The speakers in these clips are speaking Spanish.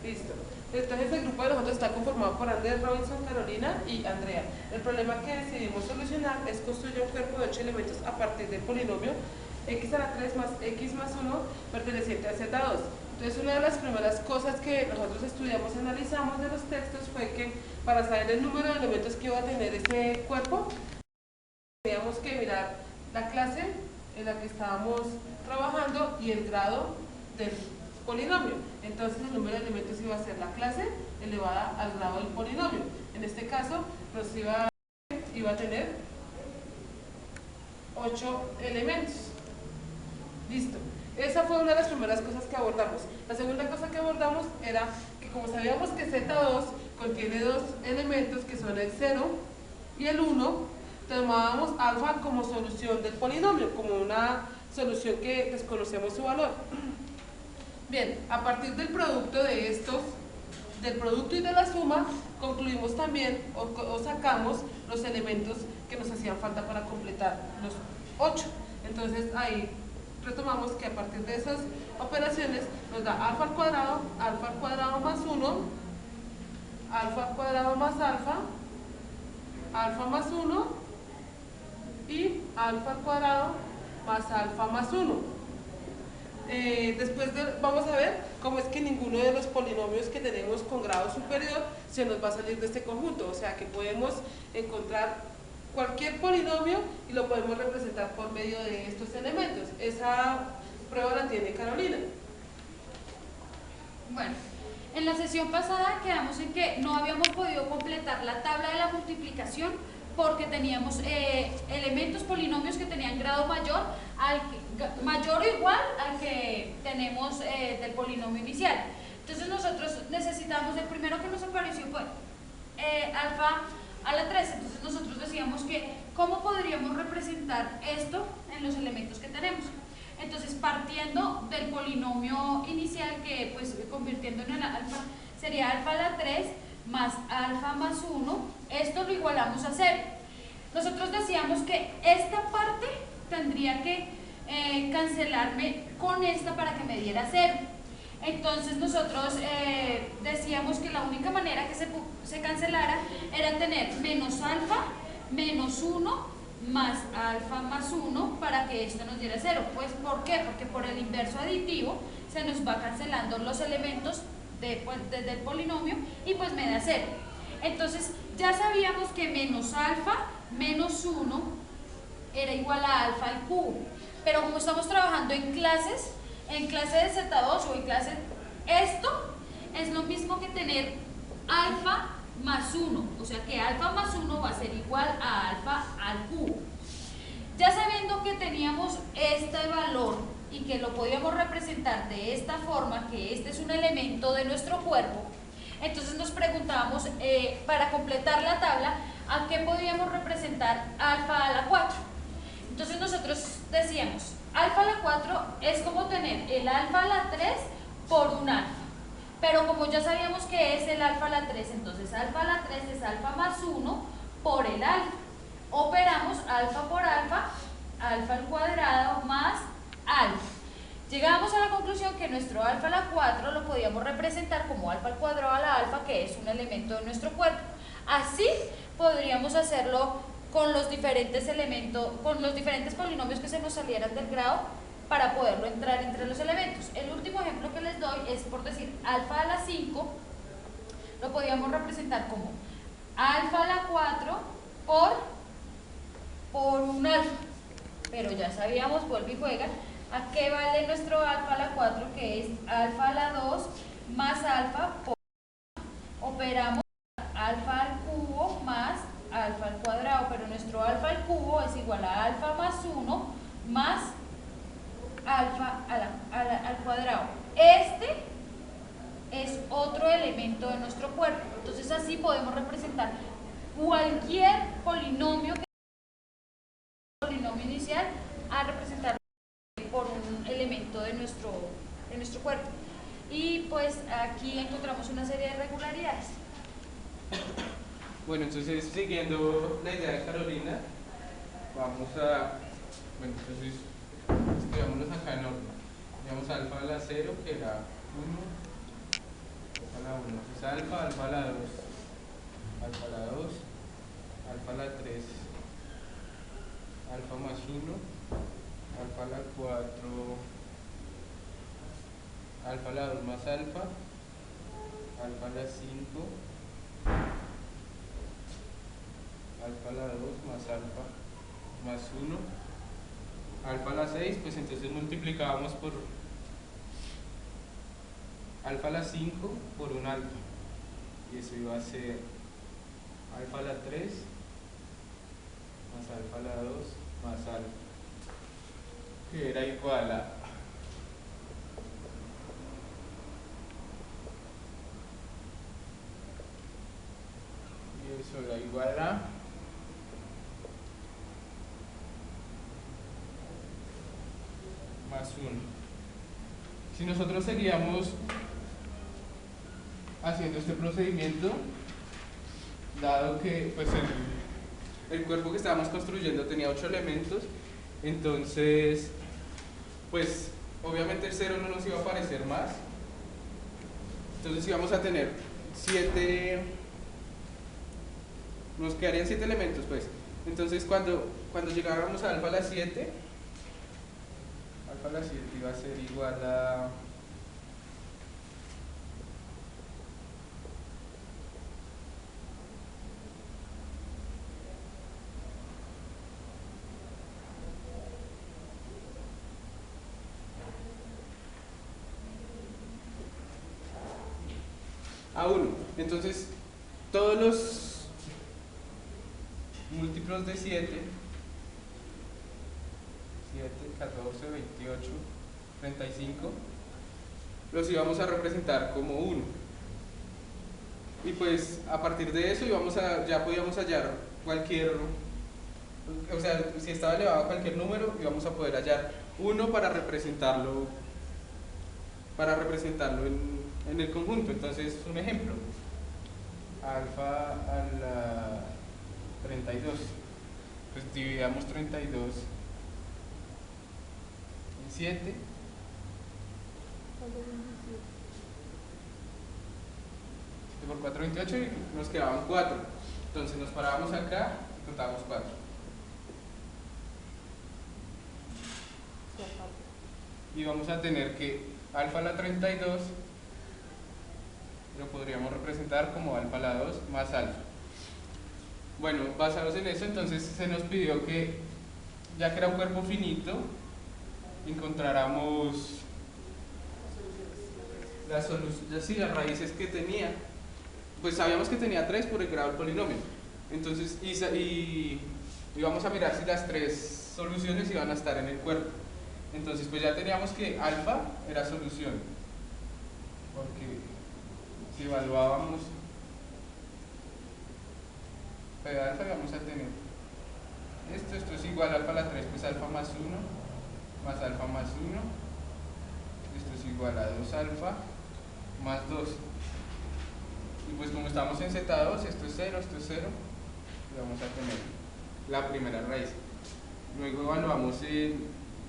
Listo. Entonces el grupo de nosotros está conformado por Andrés, Robinson, Carolina y Andrea. El problema que decidimos solucionar es construir un cuerpo de 8 elementos a partir del polinomio x a la 3 más x más 1 perteneciente a z2. Entonces una de las primeras cosas que nosotros estudiamos y analizamos de los textos fue que para saber el número de elementos que iba a tener ese cuerpo, teníamos que mirar la clase en la que estábamos trabajando y el grado del polinomio. Entonces el número de elementos iba a ser la clase elevada al grado del polinomio. En este caso nos iba a tener 8 elementos. Listo. Esa fue una de las primeras cosas que abordamos. La segunda cosa que abordamos era que como sabíamos que Z2 contiene dos elementos que son el 0 y el 1, tomábamos alfa como solución del polinomio, como una solución que desconocemos su valor. Bien, a partir del producto de estos, del producto y de la suma, concluimos también o sacamos los elementos que nos hacían falta para completar los 8. Entonces ahí retomamos que a partir de esas operaciones nos da alfa al cuadrado más 1, alfa al cuadrado más alfa más 1 y alfa al cuadrado más alfa más 1. Vamos a ver cómo es que ninguno de los polinomios que tenemos con grado superior se nos va a salir de este conjunto, o sea que podemos encontrar cualquier polinomio y lo podemos representar por medio de estos elementos. Esa prueba la tiene Carolina. Bueno, en la sesión pasada quedamos en que no habíamos podido completar la tabla de la multiplicación porque teníamos elementos polinomios que tenían grado mayor o igual al que tenemos del polinomio inicial. Entonces nosotros necesitamos, el primero que nos apareció fue alfa a la 3. Entonces nosotros decíamos que ¿cómo podríamos representar esto en los elementos que tenemos? Entonces partiendo del polinomio inicial, que pues convirtiendo en el alfa sería alfa a la 3 más alfa más 1, esto lo igualamos a 0. Nosotros decíamos que esta parte tendría que cancelarme con esta para que me diera 0. Entonces nosotros decíamos que la única manera que se cancelara era tener menos alfa menos 1 más alfa más 1 para que esto nos diera 0. Pues ¿por qué? Porque por el inverso aditivo se nos va cancelando los elementos desde el polinomio y pues me da 0. Entonces ya sabíamos que menos alfa menos 1 era igual a alfa al cubo, pero como estamos trabajando en clase de Z2 o en clase, esto es lo mismo que tener alfa más 1, o sea que alfa más 1 va a ser igual a alfa al cubo. Ya sabiendo que teníamos este valor y que lo podíamos representar de esta forma, que este es un elemento de nuestro cuerpo, entonces nos preguntábamos para completar la tabla a qué podíamos representar alfa a la 4. Entonces nosotros decíamos alfa a la 4 es como tener el alfa a la 3 por un alfa, pero como ya sabíamos que es el alfa a la 3, entonces alfa a la 3 es alfa más 1 por el alfa. Operamos alfa por alfa, alfa al cuadrado más alfa. Llegamos a la conclusión que nuestro alfa a la 4 lo podíamos representar como alfa al cuadrado a la alfa, que es un elemento de nuestro cuerpo. Así podríamos hacerlo con los diferentes elementos, con los diferentes polinomios que se nos salieran del grado para poderlo entrar entre los elementos. El último ejemplo que les doy es por decir alfa a la 5, lo podríamos representar como alfa a la 4 por un alfa, pero ya sabíamos, vuelve y juega, ¿a qué vale nuestro alfa a la 4? Que es alfa a la 2 más alfa por operamos alfa al cubo más alfa al cuadrado, pero nuestro alfa al cubo es igual a alfa más 1 más alfa al cuadrado. Este es otro elemento de nuestro cuerpo. Entonces así podemos representar cualquier polinomio inicial a representarlo por un elemento de nuestro cuerpo. Y pues aquí encontramos una serie de regularidades. Bueno, entonces siguiendo la idea de Carolina, vamos a, bueno, entonces escribámonos acá en orden. Digamos alfa a la 0, que era 1, Alfa a la 1 es alfa, alfa a la 2, alfa a la 2, alfa a la 3, alfa más 1, alfa a la 4, alfa a la 2 más alfa, alfa a la 5, alfa a la 2 más alfa más 1, alfa a la 6, pues entonces multiplicábamos por alfa a la 5 por un alfa, y eso iba a ser alfa a la 3 más alfa a la 2 más alfa, que era igual a y eso era igual a más 1. Si nosotros seguíamos haciendo este procedimiento, dado que pues el cuerpo que estábamos construyendo tenía 8 elementos, entonces pues obviamente el 0 no nos iba a aparecer más, entonces íbamos a tener 7, nos quedarían 7 elementos pues. Entonces cuando llegáramos a alfa a la 7, alfa a la 7 iba a ser igual a a 1. Entonces, todos los múltiplos de 7, 14, 28, 35, los íbamos a representar como 1. Y pues, a partir de eso ya podíamos hallar cualquier, o sea, si estaba elevado a cualquier número, íbamos a poder hallar 1 para representarlo en el conjunto. Entonces, un ejemplo, alfa a la 32, pues dividamos 32 en 7, por 4, 28, y nos quedaban 4. Entonces nos parábamos acá y contábamos 4. Y vamos a tener que alfa a la 32 lo podríamos representar como alfa a la 2 más alfa. Bueno, basados en eso, entonces se nos pidió que, ya que era un cuerpo finito, encontráramos las raíces que tenía. Pues sabíamos que tenía 3 por el grado del polinomio. Entonces, y vamos a mirar si las 3 soluciones iban a estar en el cuerpo. Entonces, pues ya teníamos que alfa era solución, porque si evaluábamos P de alfa, vamos a tener esto es igual a alfa a la 3, pues alfa más 1 más alfa más 1, esto es igual a 2 alfa más 2, y pues como estamos en Z2, esto es 0, y vamos a tener la primera raíz. Luego evaluamos el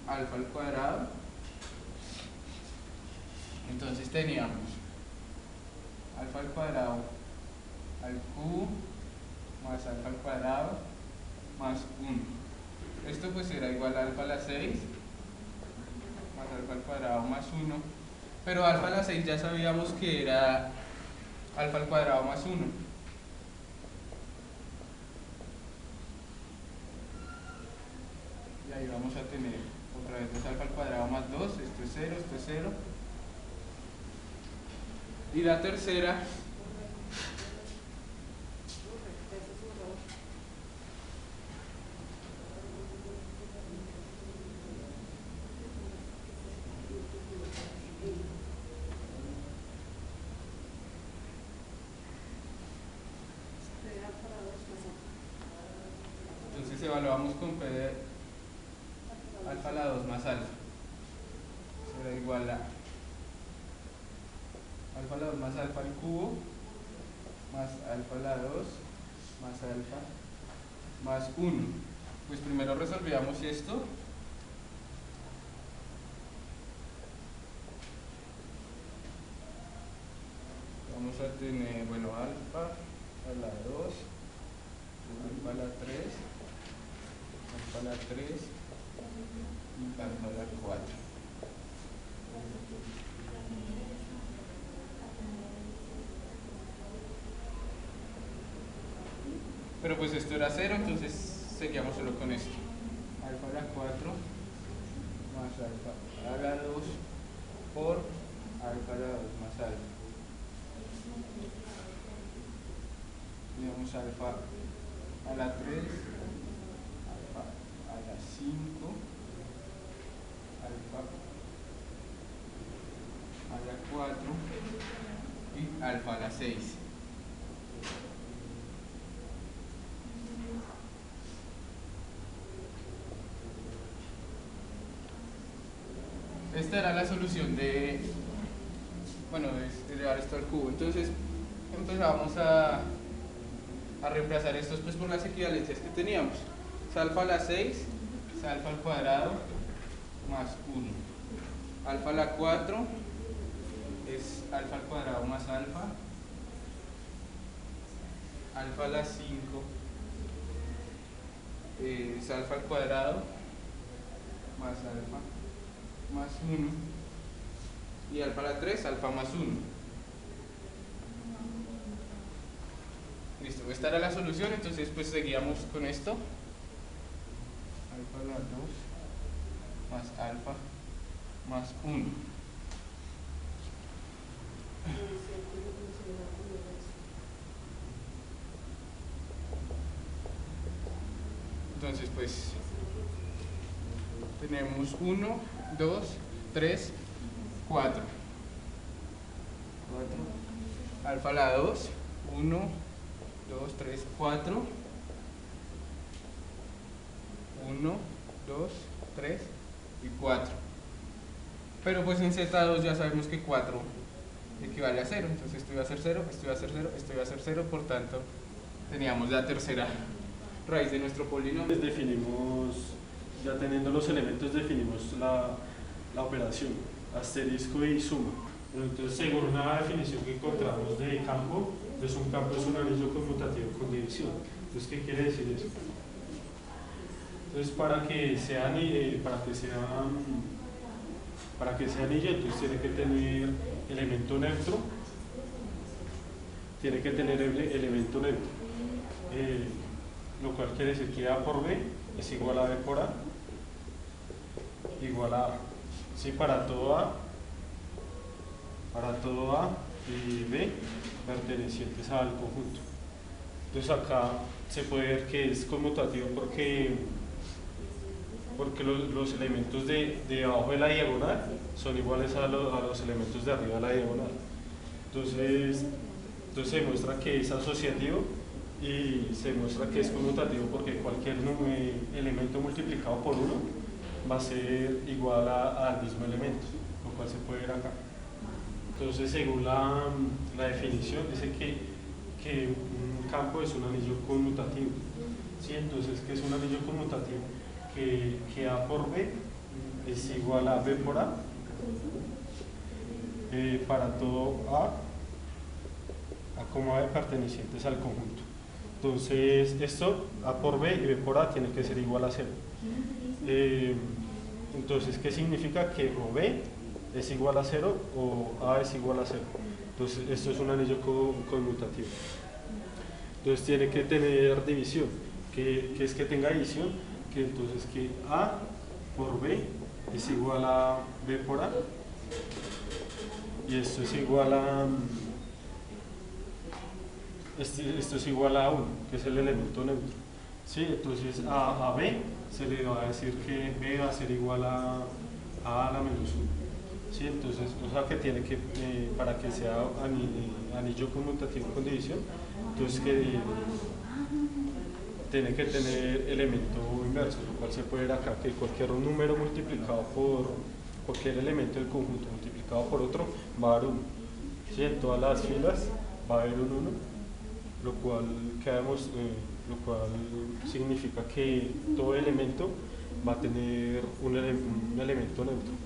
alfa al cuadrado, entonces teníamos alfa al cuadrado al cubo más alfa al cuadrado más 1. Esto pues era igual a alfa a la 6 más alfa al cuadrado más 1, pero alfa a la 6 ya sabíamos que era alfa al cuadrado más 1. Y ahí vamos a tener otra vez 2 alfa al cuadrado más 2, esto es 0, esto es 0. Y la tercera entonces evaluamos con P de alfa a la 2 más alfa, será igual a alfa a la 2 más alfa al cubo más alfa a la 2 más alfa más 1. Pues primero resolvíamos esto, vamos a tener, bueno, alfa a la 2, alfa a la 3, alfa a la 3 y alfa a la 4. Pero pues esto era 0, entonces seguíamos solo con esto. Alfa a la 4 más alfa a la 2 por alfa a la 2 más alfa. Tenemos alfa a la 3, alfa a la 5, alfa a la 4 y alfa a la 6. Esta era la solución de, bueno, de elevar esto al cubo. Entonces empezamos a reemplazar estos pues por las equivalencias que teníamos. Es alfa a la 6, es alfa al cuadrado más 1. Alfa a la 4 es alfa al cuadrado más alfa. Alfa a la 5 es alfa al cuadrado más alfa más 1, y alfa a la 3, alfa más 1. Listo, esta era la solución, entonces pues seguíamos con esto. Alfa a la 2 más alfa más 1. Entonces pues tenemos 1, 2, 3, 4. Alfa a la 2, 1, 2, 3, 4. 1, 2, 3 y 4. Pero pues en Z2 ya sabemos que 4 equivale a 0. Entonces esto iba a ser 0, esto iba a ser 0, esto iba a ser 0. Por tanto, teníamos la tercera raíz de nuestro polinomio. Definimos, ya teniendo los elementos, definimos la operación, asterisco y suma. Entonces, según una definición que encontramos de campo, entonces un campo es un anillo conmutativo con división. Entonces, ¿qué quiere decir eso? Entonces, para que sea anillo, entonces tiene que tener elemento neutro, lo cual quiere decir que A por B es igual a B por A, igual a A. Sí, para todo A y B pertenecientes al conjunto. Entonces acá se puede ver que es conmutativo porque los elementos de abajo de la diagonal son iguales a los elementos de arriba de la diagonal. Entonces se muestra que es asociativo y se muestra que es conmutativo porque cualquier elemento multiplicado por 1 va a ser igual al mismo elemento, lo cual se puede ver acá. Entonces, según la definición, dice que un campo es un anillo conmutativo. ¿Sí? Entonces, ¿qué es un anillo conmutativo? Que A por B es igual a B por A para todo A como B pertenecientes al conjunto. Entonces, esto, A por B y B por A, tiene que ser igual a 0. Entonces, ¿qué significa? Que o B es igual a 0 o A es igual a 0. Entonces, esto es un anillo conmutativo. Entonces, tiene que tener división. ¿Qué es que tenga división? Que entonces que A por B es igual a B por A. Y esto es igual a... Esto es igual a 1, que es el elemento neutro. ¿Sí? Entonces a B se le va a decir que B va a ser igual a la menos 1. ¿Sí? Entonces, o sea que tiene que, para que sea anillo conmutativo con división, entonces que tiene que tener elemento inverso, lo cual se puede ver acá, que cualquier número multiplicado por cualquier elemento del conjunto multiplicado por otro va a dar 1. ¿Sí? En todas las filas va a haber un 1, lo cual significa que todo elemento va a tener un elemento neutro.